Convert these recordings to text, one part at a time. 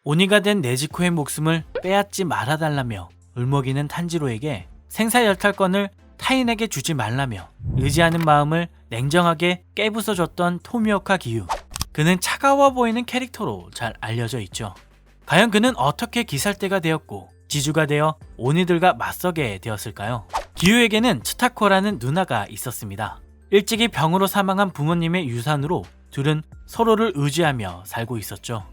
오니가 된 네지코의 목숨을 빼앗지 말아달라며 울먹이는 탄지로에게 생사열탈권을 타인에게 주지 말라며 의지하는 마음을 냉정하게 깨부숴줬던 토미오카 기유. 그는 차가워 보이는 캐릭터로 잘 알려져 있죠. 과연 그는 어떻게 기살대가 되었고 지주가 되어 오니들과 맞서게 되었을까요? 기유에게는 츠타코라는 누나가 있었습니다. 일찍이 병으로 사망한 부모님의 유산으로 둘은 서로를 의지하며 살고 있었죠.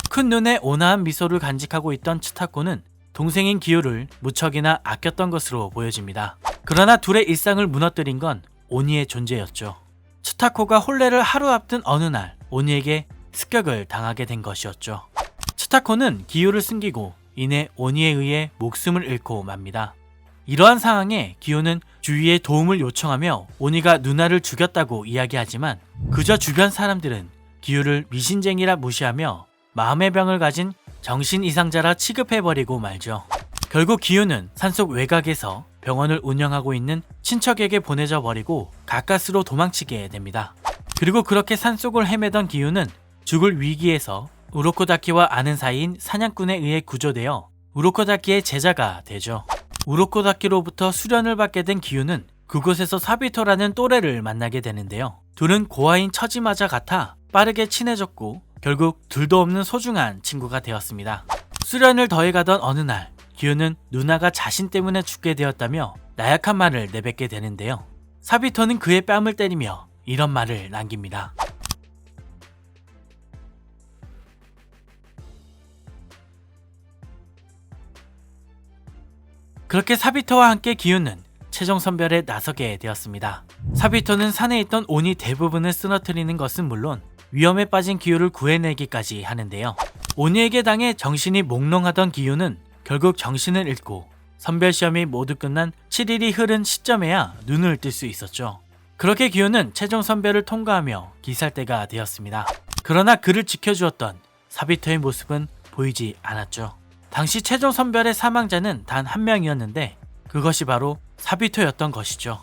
큰 눈에 온화한 미소를 간직하고 있던 츠타코는 동생인 기유를 무척이나 아꼈던 것으로 보여집니다. 그러나 둘의 일상을 무너뜨린 건 오니의 존재였죠. 츠타코가 혼례를 하루 앞둔 어느 날 오니에게 습격을 당하게 된 것이었죠. 츠타코는 기유를 숨기고 이내 오니에 의해 목숨을 잃고 맙니다. 이러한 상황에 기유는 주위에 도움을 요청하며 오니가 누나를 죽였다고 이야기하지만 그저 주변 사람들은 기유를 미신쟁이라 무시하며 마음의 병을 가진 정신 이상자라 취급해버리고 말죠. 결국 기유는 산속 외곽에서 병원을 운영하고 있는 친척에게 보내져 버리고 가까스로 도망치게 됩니다. 그리고 그렇게 산속을 헤매던 기유는 죽을 위기에서 우로코다키와 아는 사이인 사냥꾼에 의해 구조되어 우로코다키의 제자가 되죠. 우로코다키로부터 수련을 받게 된 기유는 그곳에서 사비토라는 또래를 만나게 되는데요. 둘은 고아인 처지마저 같아 빠르게 친해졌고 결국 둘도 없는 소중한 친구가 되었습니다. 수련을 더해가던 어느 날 기유는 누나가 자신 때문에 죽게 되었다며 나약한 말을 내뱉게 되는데요. 사비토는 그의 뺨을 때리며 이런 말을 남깁니다. 그렇게 사비토와 함께 기유는 최종 선별에 나서게 되었습니다. 사비토는 산에 있던 오니 대부분을 쓰러뜨리는 것은 물론 위험에 빠진 기유를 구해내기까지 하는데요. 오니에게 당해 정신이 몽롱하던 기유는 결국 정신을 잃고 선별 시험이 모두 끝난 7일이 흐른 시점에야 눈을 뜰 수 있었죠. 그렇게 기유는 최종 선별을 통과하며 기살대가 되었습니다. 그러나 그를 지켜주었던 사비토의 모습은 보이지 않았죠. 당시 최종 선별의 사망자는 단 한 명이었는데 그것이 바로 사비토였던 것이죠.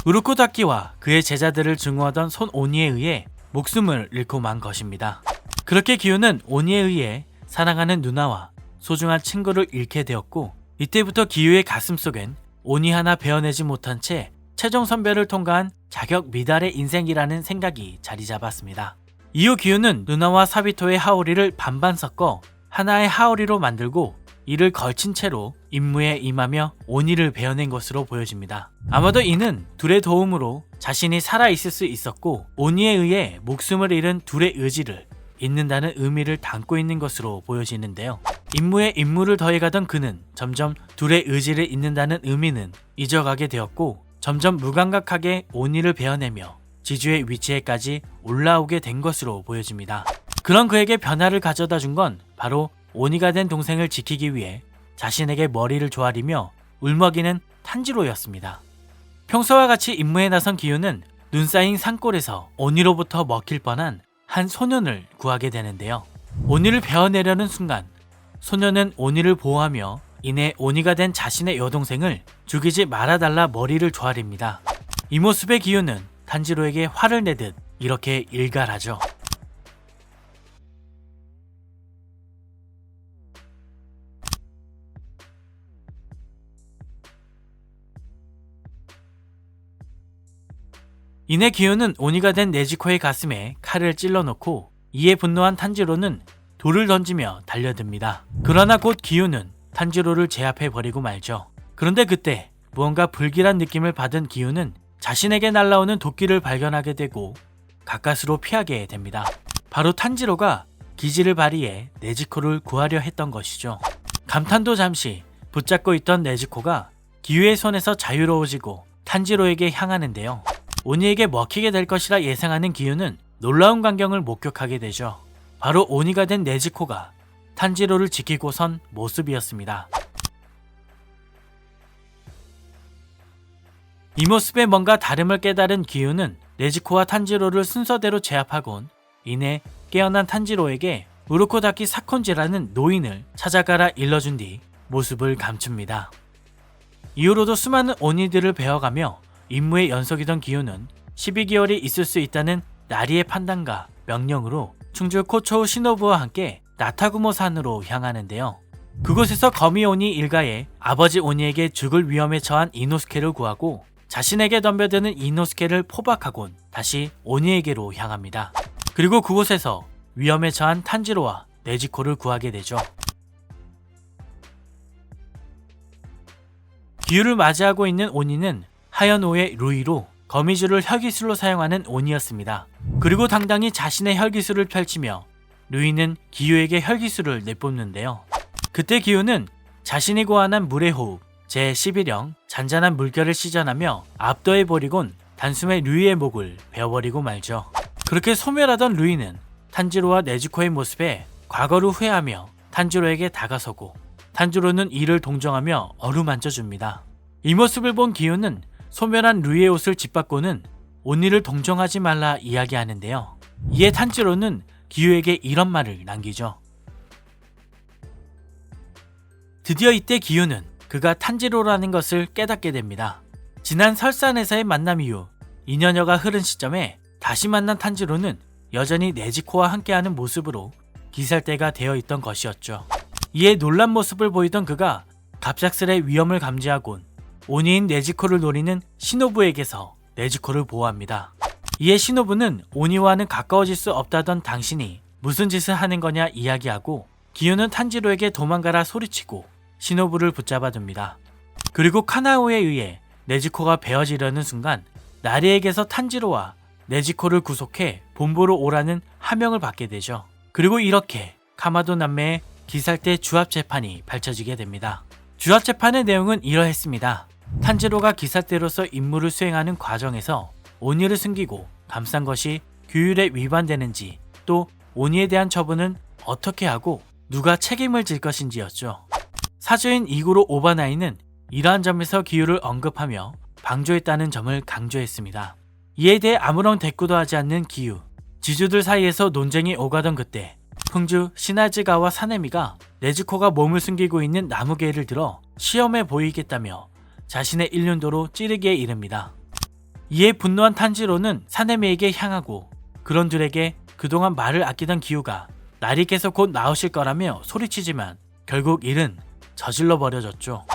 우루코다키와 그의 제자들을 증오하던 손 오니에 의해 목숨을 잃고 만 것입니다. 그렇게 기유는 오니에 의해 사랑하는 누나와 소중한 친구를 잃게 되었고 이때부터 기유의 가슴속엔 오니 하나 베어내지 못한 채 최종 선별을 통과한 자격 미달의 인생이라는 생각이 자리 잡았습니다. 이후 기유는 누나와 사비토의 하오리를 반반 섞어 하나의 하오리로 만들고 이를 걸친 채로 임무에 임하며 오니를 베어낸 것으로 보여집니다. 아마도 이는 둘의 도움으로 자신이 살아있을 수 있었고 오니에 의해 목숨을 잃은 둘의 의지를 잇는다는 의미를 담고 있는 것으로 보여지는데요. 임무에 임무를 더해가던 그는 점점 둘의 의지를 잇는다는 의미는 잊어가게 되었고 점점 무감각하게 오니를 베어내며 지주의 위치에까지 올라오게 된 것으로 보여집니다. 그런 그에게 변화를 가져다 준 건 바로 오니가 된 동생을 지키기 위해 자신에게 머리를 조아리며 울먹이는 탄지로였습니다. 평소와 같이 임무에 나선 기유는 눈 쌓인 산골에서 오니로부터 먹힐 뻔한 한 소년을 구하게 되는데요. 오니를 베어내려는 순간 소년은 오니를 보호하며 이내 오니가 된 자신의 여동생을 죽이지 말아달라 머리를 조아립니다. 이 모습의 기유는 탄지로에게 화를 내듯 이렇게 일갈하죠. 이내 기유는 오니가 된 네지코의 가슴에 칼을 찔러놓고 이에 분노한 탄지로는 돌을 던지며 달려듭니다. 그러나 곧 기유는 탄지로를 제압해버리고 말죠. 그런데 그때 무언가 불길한 느낌을 받은 기유는 자신에게 날아오는 도끼를 발견하게 되고 가까스로 피하게 됩니다. 바로 탄지로가 기지를 발휘해 네지코를 구하려 했던 것이죠. 감탄도 잠시 붙잡고 있던 네지코가 기유의 손에서 자유로워지고 탄지로에게 향하는데요. 오니에게 먹히게 될 것이라 예상하는 기유는 놀라운 광경을 목격하게 되죠. 바로 오니가 된 네지코가 탄지로를 지키고 선 모습이었습니다. 이 모습에 뭔가 다름을 깨달은 기유는 네지코와 탄지로를 순서대로 제압하곤 이내 깨어난 탄지로에게 우루코다키 사콘지라는 노인을 찾아가라 일러준 뒤 모습을 감춥니다. 이후로도 수많은 오니들을 베어가며 임무의 연속이던 기유는 12개월이 있을 수 있다는 나리의 판단과 명령으로 충주 코초우 시노부와 함께 나타구모 산으로 향하는데요. 그곳에서 거미 오니 일가의 아버지 오니에게 죽을 위험에 처한 이노스케를 구하고 자신에게 덤벼드는 이노스케를 포박하곤 다시 오니에게로 향합니다. 그리고 그곳에서 위험에 처한 탄지로와 네지코를 구하게 되죠. 기후를 맞이하고 있는 오니는 하연오의 루이로 거미줄을 혈기술로 사용하는 오니였습니다. 그리고 당당히 자신의 혈기술을 펼치며 루이는 기후에게 혈기술을 내뿜는데요. 그때 기후는 자신이 고안한 물의 호흡 제11형 잔잔한 물결을 시전하며 압도해버리곤 단숨에 루이의 목을 베어버리고 말죠. 그렇게 소멸하던 루이는 탄지로와 네지코의 모습에 과거를 후회하며 탄지로에게 다가서고 탄지로는 이를 동정하며 어루만져줍니다. 이 모습을 본 기후는 소멸한 루이의 옷을 짓밟고는 오니를 동정하지 말라 이야기하는데요. 이에 탄지로는 기후에게 이런 말을 남기죠. 드디어 이때 기후는 그가 탄지로라는 것을 깨닫게 됩니다. 지난 설산에서의 만남 이후 2년여가 흐른 시점에 다시 만난 탄지로는 여전히 네지코와 함께하는 모습으로 기살대가 되어 있던 것이었죠. 이에 놀란 모습을 보이던 그가 갑작스레 위험을 감지하곤 오니인 네지코를 노리는 시노부에게서 네지코를 보호합니다. 이에 시노부는 오니와는 가까워질 수 없다던 당신이 무슨 짓을 하는 거냐 이야기하고 기후는 탄지로에게 도망가라 소리치고 시노부를 붙잡아둡니다. 그리고 카나오에 의해 네지코가 베어지려는 순간 나리에게서 탄지로와 네지코를 구속해 본부로 오라는 하명을 받게 되죠. 그리고 이렇게 카마도 남매의 기살대 주합 재판이 펼쳐지게 됩니다. 주합 재판의 내용은 이러했습니다. 탄지로가 기살대로서 임무를 수행하는 과정에서 오니를 숨기고 감싼 것이 규율에 위반되는지 또 오니에 대한 처분은 어떻게 하고 누가 책임을 질 것인지였죠. 사주인 이구로 오바나이는 이러한 점에서 기후를 언급하며 방조했다는 점을 강조했습니다. 이에 대해 아무런 대꾸도 하지 않는 기후. 지주들 사이에서 논쟁이 오가던 그때 풍주 시나즈가와 사네미가 네즈코가 몸을 숨기고 있는 나무개를 들어 시험해 보이겠다며 자신의 일륜도로 찌르기에 이릅니다. 이에 분노한 탄지로는 사네미에게 향하고 그런 둘에게 그동안 말을 아끼던 기후가 나리께서 곧 나오실 거라며 소리치지만 결국 일은 저질러 버려졌죠.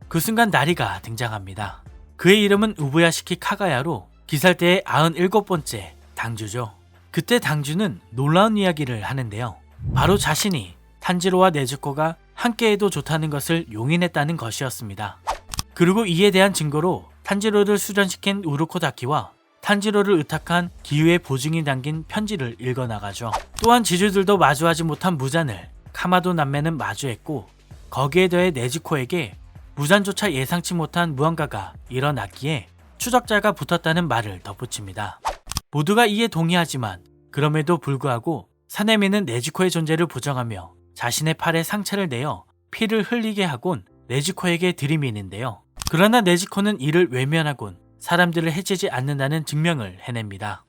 그 순간 나리가 등장합니다. 그의 이름은 우부야시키 카가야로 기살대의 97번째 당주죠. 그때 당주는 놀라운 이야기를 하는데요. 바로 자신이 탄지로와 네즈코가 함께해도 좋다는 것을 용인했다는 것이었습니다. 그리고 이에 대한 증거로 탄지로를 수련시킨 우루코다키와 탄지로를 의탁한 기후의 보증이 담긴 편지를 읽어나가죠. 또한 지주들도 마주하지 못한 무잔을 카마도 남매는 마주했고 거기에 더해 네즈코에게 무잔조차 예상치 못한 무언가가 일어났기에 추적자가 붙었다는 말을 덧붙입니다. 모두가 이에 동의하지만 그럼에도 불구하고 사네미는 네즈코의 존재를 부정하며 자신의 팔에 상처를 내어 피를 흘리게 하곤 네즈코에게 들이미는데요. 그러나 네즈코는 이를 외면하곤 사람들을 해치지 않는다는 증명을 해냅니다.